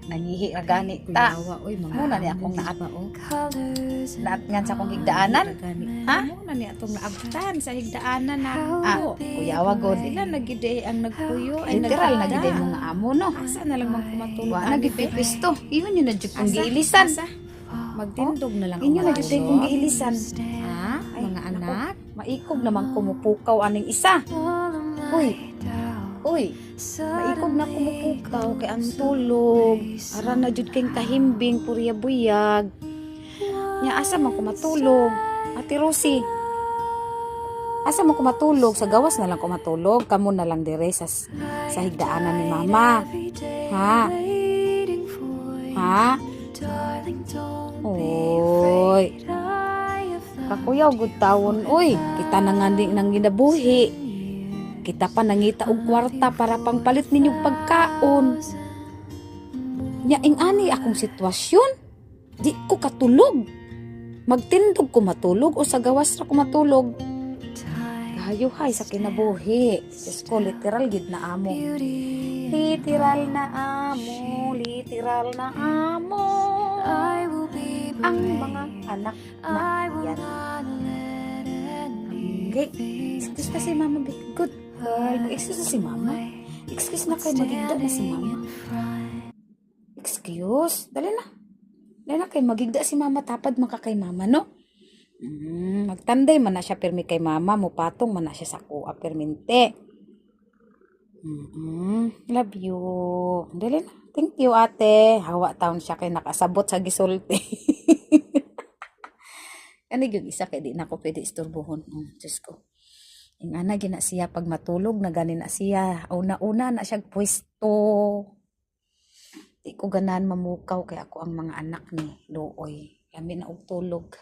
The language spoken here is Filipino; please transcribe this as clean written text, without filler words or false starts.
nangihi ra gani ta. Kuyawa, oy, mga Muna ni amo akong gid naat. ba, oh. Naatngan sa akong higdaanan. Ha? Muna ni atong naabtan sa higdaanan na. Kuyawa god. Sila nagide ang nagpuyo ay Literal na nagda. gid mga amo no. Asa na lang man kumatulog. Wa na gid pipisto. Iyon yun na jud kong giilisan. Magtindog na lang. Inyo na ang jud matulog. kong giilisan. Ha? Mga Ay, anak? Maikog naman kumupukaw aning isa. Uy. Uy. Maikog na kumupukaw kay ang tulog. Ara na jud kayong kahimbing purya buyag. Nya asa man ko matulog? Ate Rosie. Asa man ko matulog? Sa gawas na lang ko matulog. Kamo na lang dire sa higdaanan ni mama. Ha? Ha? Oy. Kakuyaw gud tawon. Uy, kita na nga nang ginabuhi. Kita pa nangita og kwarta para pangpalit ninyong pagkaon. Nya ing ani akong sitwasyon. Di ko katulog. Magtindog ko matulog o sa gawas ra ko matulog. Hayuhay sa kinabuhi. Diyos ko, literal gid na amo. Literal na amo. Literal na amo. Ang mga anak na yan. Okay. Excuse na si mama. Good girl. Excuse na si mama. Excuse na kayo. Magigda na si mama. Excuse. Dali na. Dali na kayo. Magigda si mama. Tapad maka kay mama, no? Magtanday man na siya permi kay mama. Mupatong man na siya sa kuha permente. Love you. Dali na. Thank you, ate. Hawa taon siya kay nakasabot sa gisulti. Ano yung isa kay di na ako pwede isturbuhon. Diyos ko. Yung ana gina siya pag matulog na ganin na siya. Una-una na siya pwesto. Di ko ganan mamukaw kay ako ang mga anak ni Looy. Kami na og tulog.